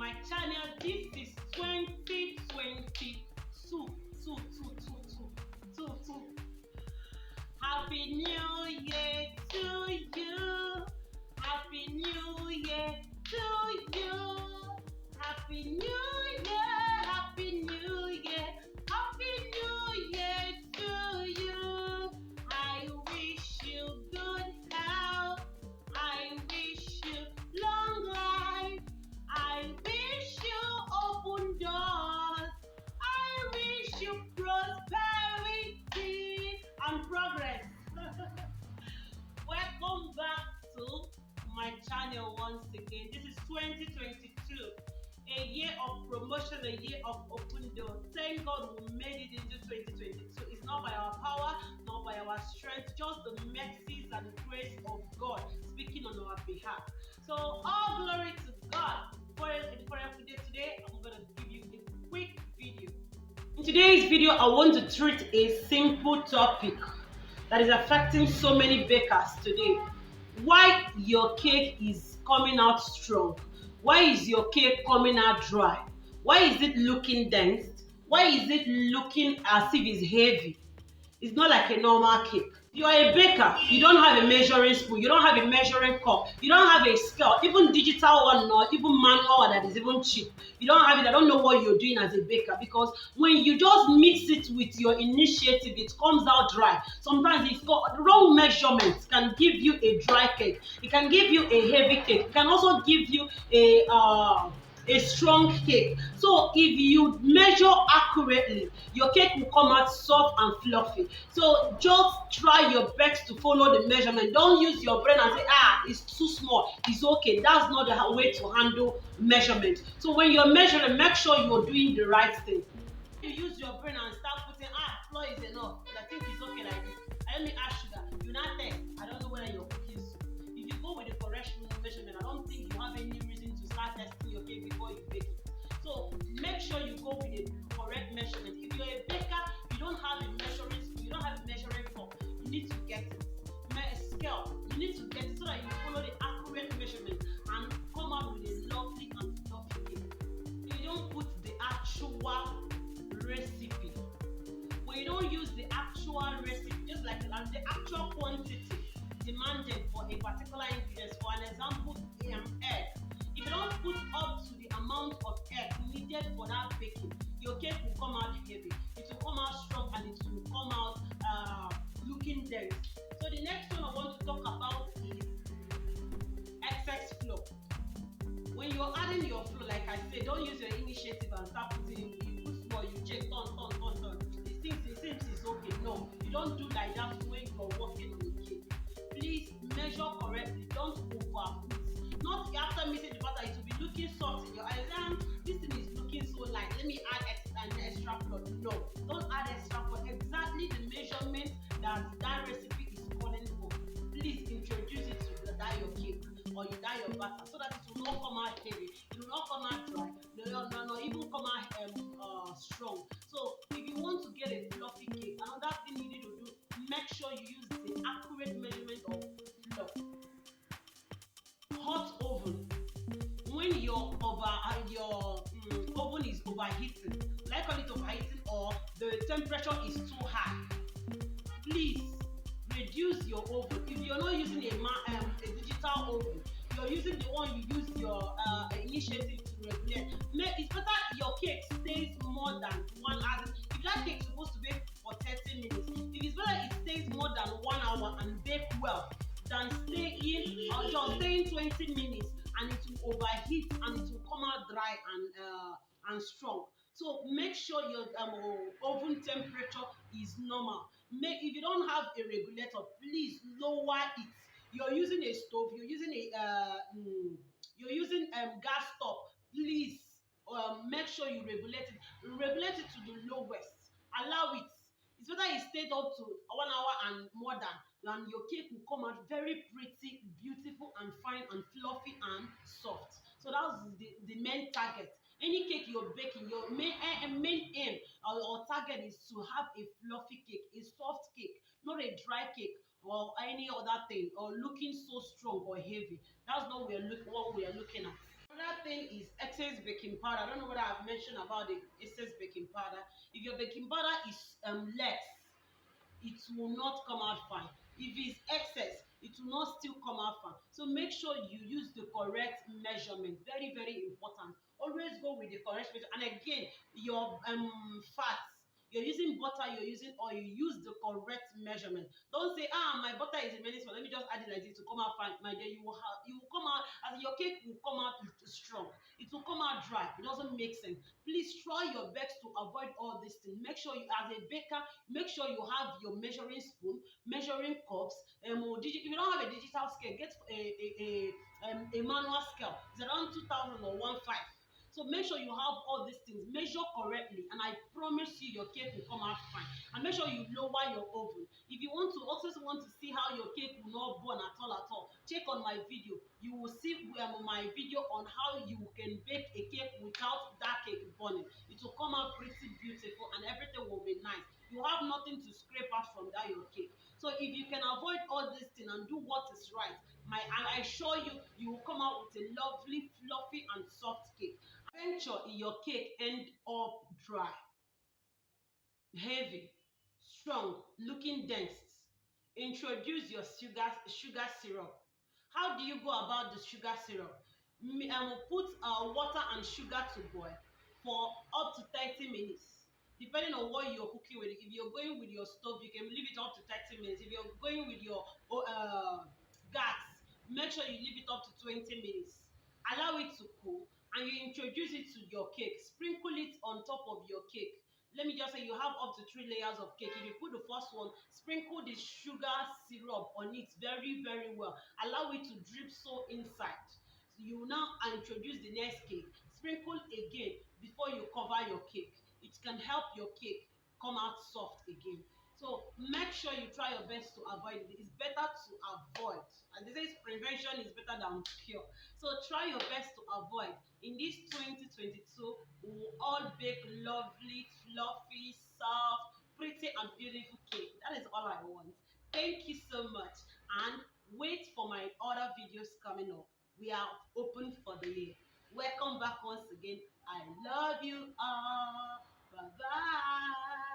my channel. This is 2022. Happy New Year to you. Happy New Year to you. Happy New Year. Happy New Year. Happy New Year to you. I wish you good health. I wish you long life. I wish you open doors. I wish you prosperity and progress. Welcome back to my channel once again. This is 2022, a year of promotion, a year of open doors. Thank God we made it into 2022. It's not by our power, not by our strength, just the mercies and grace of God speaking on our behalf. So all glory to God. For today, I'm going to give you a quick video. In today's video, I want to treat a simple topic that is affecting so many bakers today. Why your cake is coming out strong? Why is your cake coming out dry? Why is it looking dense? Why is it looking as if it's heavy? It's not like a normal cake. You are a baker, you don't have a measuring spoon, you don't have a measuring cup, you don't have a scale, even digital one or even manual one that is even cheap. You don't have it. I don't know what you're doing as a baker, because when you just mix it with your initiative, it comes out dry. Sometimes it's got wrong measurements can give you a dry cake. It can give you a heavy cake. It can also give you a strong cake. So if you measure accurately, your cake will come out soft and fluffy. So just try your best to follow the measurement. Don't use your brain and say, it's too small, it's okay. That's not the way to handle measurement. So when you're measuring, make sure you're doing the right thing. You use your brain and start putting, flour is enough, I think it's okay like this. Let me add sugar. You not test. I don't know whether your cookies. If you go with the correct measurement, I don't think you have any reason to start testing your cake before you bake it. So make sure you go with the correct measurement. If you're a baker, you don't have a measuring spoon, you don't have a measuring cup, you need to get it. Scale, you need to get it so that you follow the accurate measurement and come out with a lovely and fluffy cake. You don't put the actual recipe. When you don't use the actual recipe, just like the actual quantity demanded for a particular ingredient, for an example, egg. If you don't put up to the amount of egg needed for that baking, your cake will come out heavy. It will come out strong and it will come out looking dense. So the next one I want to talk about is excess flour. When you're adding your flour, like I said, don't use your initiative and start putting. You put small, you check, turn. It seems it's okay. No, you don't do like that when you're working on the cake. Please measure correctly. Don't overput. Not after mixing the batter, it will be looking soft in your eyes. This thing is looking so light. Let me add an extra flour. No, don't add extra flour. Exactly the measurement that recipe is calling for. Please introduce it to the dye your cake or you dye your batter so that it will not come out heavy. It will not come out dry. No, even come out strong. So if you want to get a fluffy cake, another thing you need to do, make sure you use the accurate measurement of flour. Hot oven. When your oven is overheating, like call it overheating, or the temperature is too high, please reduce your oven. If you're not using a digital oven, you're using the one you use your initiative to regulate. It's better your cake stays more than 1 hour. If that cake is supposed to bake for 30 minutes, if it's better it stays more than 1 hour and bake well than staying 20 minutes and it will overheat and it will come out dry and strong. So make sure your oven temperature is normal. If you don't have a regulator, please lower it. You're using a stove, you're using gas stove. Please make sure you regulate it. Regulate it to the lowest. Allow it. It's better it stayed up to 1 hour and more than your cake will come out very pretty, beautiful, and fine, and fluffy and soft. So that's the main target. Any cake you're baking, your main aim or target is to have a fluffy cake, a soft cake, not a dry cake or any other thing, or looking so strong or heavy. That's not what we are looking at. Another thing is excess baking powder. I don't know what I've mentioned about the excess baking powder. If your baking powder is less, it will not come out fine. If it's excess, it will not still come out fine. So make sure you use the correct measurement. Very, very important. Always go with the correct measurement. And again, your fats. You're using butter, you're using oil, you use the correct measurement. Don't say, my butter is a many small, let me just add it like this to come out fine. My dear, you will come out, as your cake will come out strong. It will come out dry. It doesn't make sense. Please try your best to avoid all these things. Make sure you, as a baker, make sure you have your measuring spoon, measuring cups. If you don't have a digital scale, get a manual scale. It's around 2,000 or 1,500. So make sure you have all these things. Measure correctly, and I promise you your cake will come out fine. And make sure you lower your oven. If you also want to see how your cake will not burn at all, check on my video. You will see my video on how you can bake a cake without that cake burning. It will come out pretty beautiful, and everything will be nice. You have nothing to scrape out from that your cake. So if you can avoid all this thing and do what is right, and I assure you, you will come out with a lovely, fluffy, and soft cake. Venture in your cake end up dry, heavy, strong, looking dense. Introduce your sugar syrup. How do you go about the sugar syrup? Put water and sugar to boil for up to 30 minutes. Depending on what you're cooking with. If you're going with your stove, you can leave it up to 30 minutes. If you're going with your gas, make sure you leave it up to 20 minutes. Allow it to cool, and you introduce it to your cake. Sprinkle it on top of your cake. Let me just say you have up to 3 layers of cake. If you put the first one, sprinkle the sugar syrup on it very, very well. Allow it to drip so inside. So you will now introduce the next cake. Sprinkle again before you cover your cake. It can help your cake come out soft again. So make sure you try your best to avoid it. It's better to avoid. As they say, prevention is better than cure. So try your best to avoid. In this 2022, we will all bake lovely, fluffy, soft, pretty, and beautiful cake. That is all I want. Thank you so much, and wait for my other videos coming up. We are open for the year. Welcome back once again. I love you all. Bye bye.